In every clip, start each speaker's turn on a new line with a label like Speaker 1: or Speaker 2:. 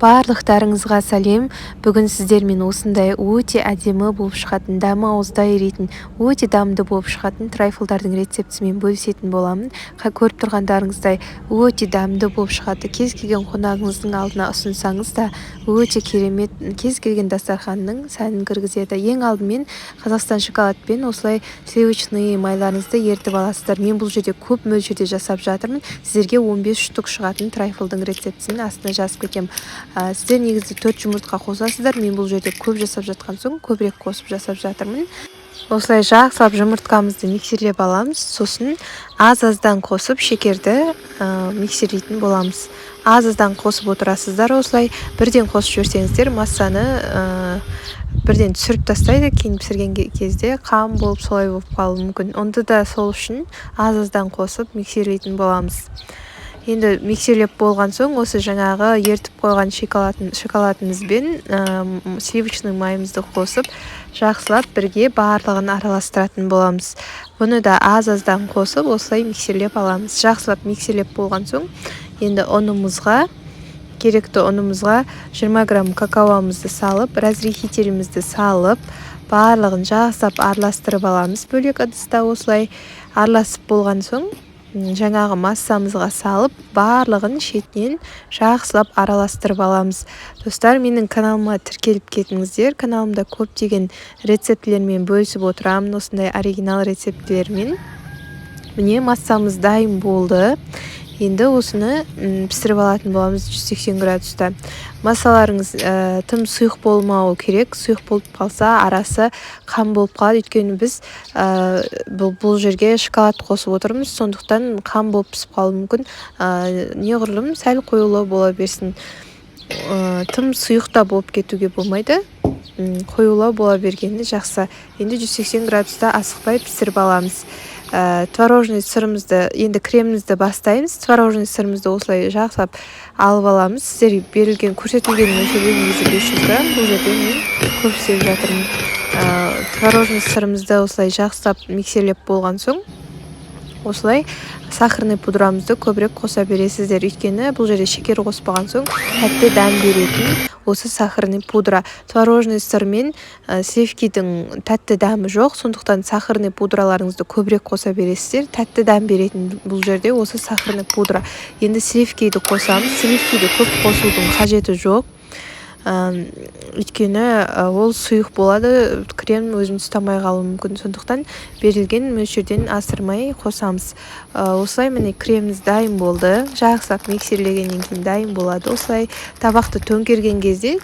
Speaker 1: Барлықтарыңызға сәлем. Бүгін сіздермен осындай өте әдемі болып шығатын, дәмі ауызда еритін, өте дамды болып шығатын трайфлдардың рецептісімен бөлісетін боламын. Көріп тұрғандарыңыздай өте дәмді болып шығады. Кез келген қонағыңыздың алдына ұсынсаңыз да өте керемет, кез келген дастарханның сәнін кіргізеді. Ең алдымен Қазақстан шоколадпен осылай сливочный майларыңызды ертіп аласыздар. Мен бұл жерде көп мөлшерде жасап жатырмын. Сіздерге 15 штук шығатын трайфлдың рецептісін астына жазып кетемін. Сіздер негізі 4 жұмыртқа қосасыздар. Мен бұл жерде көп жасап жатқан соң көбірек қосып жасап жатырмын. Осылай жақсылап жұмыртқамызды миксерлеп аламыз. Сосын аз-аздан қосып шекерді миксерлейтін боламыз. Аз-аздан қосып отырасыздар. Осылай бірден қосып жіберсеңіздер массаны бірден түсіріп тастайды. Кейін пісірген кезде қам болып солай болып қалуы мүмкін. Онда да сол үшін аз-аздан қосып миксерлейтін боламыз. Енді миксерлеп болған соң осы жаңағы ертіп қойған шоколадымызбен сливочный майымызды қосып жақсылап бірге барлығын араластыратын боламыз. Бұны да аз-аздан қосып осылай миксерлеп аламыз. Жақсылап миксерлеп болған соң енді керекті ұнымызға 20 грамм какаоымызды салып, разрыхителімізді салып, барлығын жақсылап араластырып аламыз. Бөлек ыдыста осылай араласып болған соң жаңағы массамызға салып, барлығын шетінен жақсылап араластырып аламыз. Достар, менің каналыма тіркеліп кетіңіздер. Каналымда көптеген рецептілермен бөлісіп отырамын, осындай оригинал рецептілермен. Міне массамыз дайын болды. Енді осыны пісіріп алатын боламыз 180 градуста. Массаларыңыз тым сұйық болмауы керек. Сұйық болып қалса, арасы қам болып қалады. Өйткені біз бұл жерге шоколад қосып отырмыз. Сондықтан қам болып пісіп қалуы мүмкін. Неғұрлым сәл қоюлы бола берсін. Тым сұйықта болып кетуге болмайды. Қоюлы бола бергені жақсы. Енді 180 градуста асықпай пісіріп аламыз. Творожный сырымызды, енді кремімізді бастаймыз. Творожный сырымызды осылай жақсылап алып аламыз. Сіздер көрсетілген мөлшерде негізі 500 грамм. Бұл жерде мен көп істеп жатырмын. Творожный сырымызды осылай жақсылап миксерлеп болған соң осылай сахарный пудрамызды көбірек қоса бересіздер. Өйткені бұл жерде шекер қоспаған соң тәтті дәм беретін осы сахарный пудра. Творожный сыр мен сливкидің тәтті дәмі жоқ, сондықтан сахарный пудраларыңызды көбірек қоса бересіздер. Тәтті дәм беретін бұл жерде осы сахарный пудра. Енді сливкиді қосамыз. Сливкиді көп қосудың қажеті жоқ. Өйткені ол сұйық болады, крем өзін ұстамай қалуы мүмкін. Сондықтан берілген мөлшерден асырмай қосамыз. Осылай міне креміміз дайын болды. Жақсылап миксерлегеннен кейін дайын болады. Осылай табақты төңкерген кезде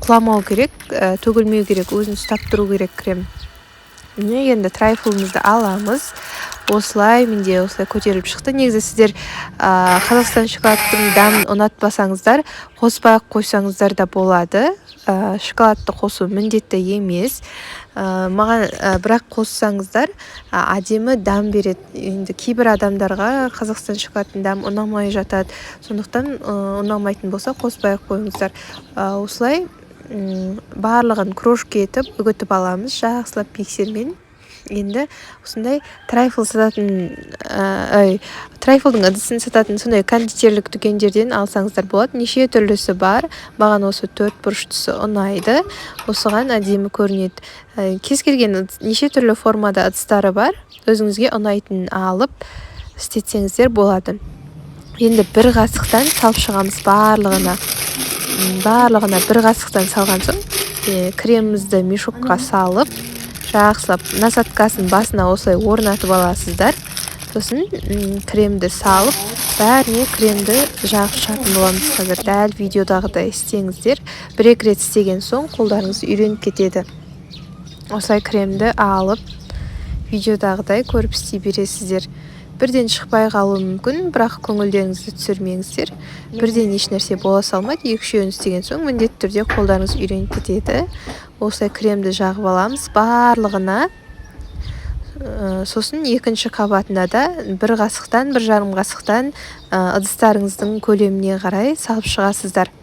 Speaker 1: құламау керек, төгілмеу керек, өзін ұстап тұру керек крем. Міне енді трайфлымызды аламыз. Осылай менде осылай көтеріліп шықты. Негізі сіздер Қазақстан шоколадтың дәмін ұнатпасаңыздар, қоспай қойсаңыздар да болады. Шоколадты қосу міндетті емес. Маған бірақ қоссаңыздар әдемі дәм береді. Енді кейбір адамдарға Қазақстан шоколадтың дәмі ұнамай жатады. Сондықтан ұнамайтын болса қоспай қойыңыздар. Осылай барлығын крошка етіп үгітіп аламыз жақсылап миксермен. Енді осындай трайфлдың ыдысын сататын сондай кондитерлік дүкендерден алсаңыздар болады. Неше түрлісі бар. Маған осы 4 бұрыштысы ұнайды. Осыған әдемі көрінеді. Кез келген неше түрлі формада ыдыстары бар. Өзіңізге ұнайтынын алып істетсеңіздер болады. Енді бір қасықтан салып шығамыз барлығына бір қасықтан салған соң кремімізді мешокқа салып жақсылап насадкасын басына осылай орнатып аласыздар. Сосын кремді салып бәріне кремді жағып шығатын боламыз. Қазір дәл видеодағыдай істеңіздер. Бір-екі рет істеген соң қолдарыңыз үйреніп кетеді. Осылай кремді алып видеодағыдай көріп істей бересіздер. Бірден шықпай қалуы мүмкін, бірақ көңілдеріңізді түсірмеңіздер. Бірден еш нәрсе бола салмайды. 2-3 істеген соң міндетті түрде қолдарыңыз үйреніп кетеді. Осылай кремді жағып аламыз барлығына. Сосын екінші қабатына да бір қасықтан, 1,5 қасықтан ыдыстарыңыздың көлеміне қарай салып шығасыздар.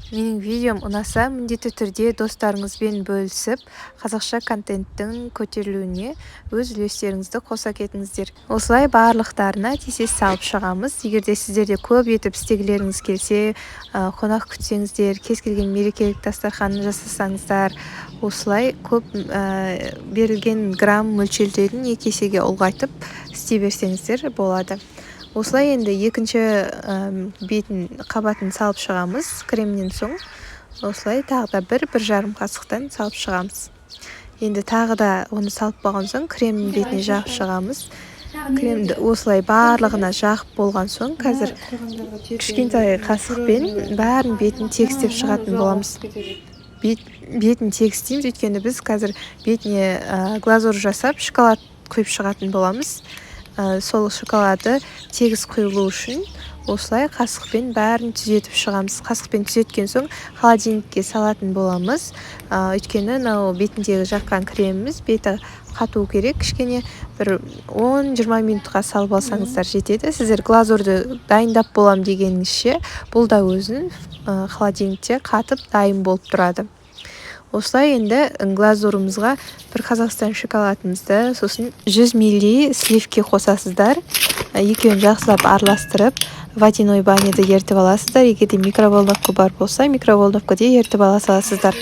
Speaker 1: Менің видеом ұнаса, міндетті түрде достарыңызбен бөлісіп, қазақша контенттің көтерілуіне өз үлестеріңізді қоса кетіңіздер. Осылай барлықтарына тез салып шығамыз. Егер де сіздерде көп етіп істегілеріңіз келсе, қонақ күтсеңіздер, кез келген мерекелік дастарханын жасасаңыздар, осылай көп берілген грамм мөлшерден 2 есеге ұлғайтып істей берсеңіздер болады. Осылай енді екінші бетін қабатын салып шығамыз кремнен соң. Осылай тағы да 1-1,5 қасықтан салып шығамыз. Енді тағы да оны салып болған соң кремнің бетіне жағып шығамыз. Кремді осылай барлығына жағып болған соң қазір кішкентай қасықпен бәрін бетін тегістеп шығатын боламыз. Бетін тегістейміз, өйткені біз қазір бетіне глазур жасап шоколад құйып шығатын боламыз. Сол шоколады тегіс құйылу үшін осылай қасықпен бәрін түзетіп шығамыз. Қасықпен түзеткен соң холодильникке салатын боламыз. Өйткені бетіндегі жаққан креміміз беті қату керек, кішкене бір 10-20 минутқа салып алсаңыздар жетеді. Сіздер глазурды дайындап болам дегеніңізше, бұл да өзін холодильникте қатып дайын болып тұрады. Осылай енді глазурымызға бір Қазақстан шоколадымызды, сосын 100 мл сливки қосасыздар. Екеуін жақсылап араластырып, водяной баняда ертіп аласыздар. Егер де микроволновка бар болса, микроволновкада ертіп ала саласыздар.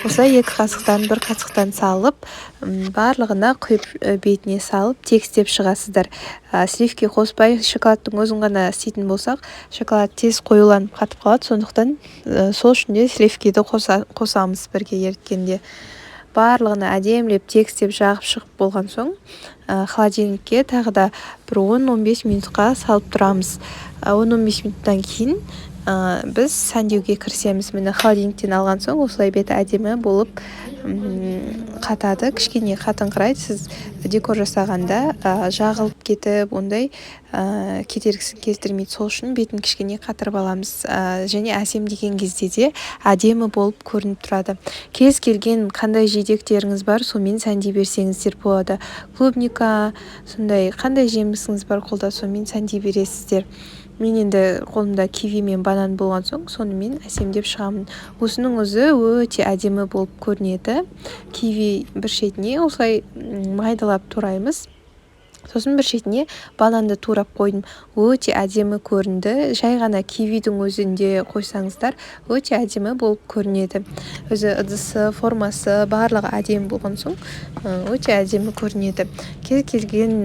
Speaker 1: Осылай 2 қасықтан 1 қасықтан салып, барлығына құйып бетіне салып тегістеп шығасыздар. Сливки қоспай шоколадтың өзін ғана істейтін болсақ, шоколад тез қоюланып қатып қалады. Сондықтан сол үшін де сливкиді қосамыз бірге еріткенде. Барлығына әдемілеп тегістеп жағып шығып болған соң, холодильникке тағы да бір 10-15 минутқа салып тұрамыз. 10-15 минуттан кейін біз сәндеуге кірісеміз. Міне холодильниктен алған соң осылай беті әдемі болып қатады. Кішкене қатыңқырайды. Сіз декор жасағанда жағылып кетіп, ондай кедергісін келтірмейді. Сол үшін бетін кішкене қатырып аламыз. Және әсемдеген кезде де әдемі болып көрініп тұрады. Кез келген қандай жидектеріңіз бар, сонымен сәндей берсеңіздер болады. Клубника, сондай қандай жемісіңіз бар қолда, сонымен сәндей бересіздер. Мен енді қолымда киви мен банан болған соң, сонымен әсемдеп шығамын. Осының өзі өте әдемі болып көрінеді. Киви бір шетіне осылай майдалап тураймыз. Сосын бір шетіне бананды турап қойдым. Өте әдемі көрінді. Жай ғана кивидің өзінде қойсаңыздар, өте әдемі болып көрінеді. Өзі ыдысы, формасы барлығы әдемі болған соң, өте әдемі көрінеді. Кез келген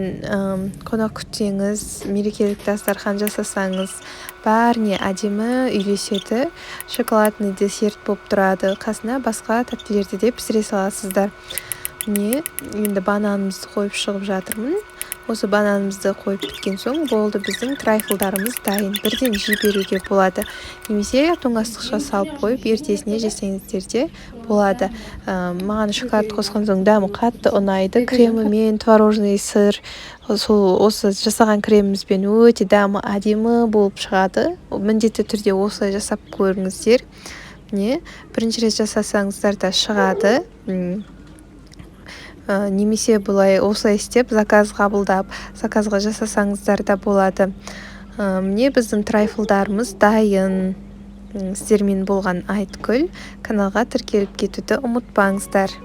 Speaker 1: қонақ күтсеңіз, мерекелік дастархан жасасаңыз, бәріне әдемі үйлеседі. Шоколадный десерт болып тұрады. Қасына басқа тәттілерді де пісіре саласыздар. Енді бананымызды қойып шығып жатырмын. Осы бананымызды қойып біткен соң, болды, біздің трайфлдарымыз дайын. Бірден жей беруге болады. Немесе тоңастықша салып қойып, ертесіне жесеңіздер де болады. Маған шоколад қосқан соң дәмі қатты ұнайды. Кремі мен творожный сыр, осы жасаған кремімізбен өте дәмі әдемі болып шығады. Міндетті түрде осылай жасап көріңіздер. Бірінші рет жасасаңыздар да шығады. Немесе бұлай осылай істеп, заказ қабылдап, заказға жасасаңыздар да болады. Біздің трайфлдарымыз дайын. Сіздермен болған Айткүл. Каналға тіркеліп кетуді ұмытпаңыздар.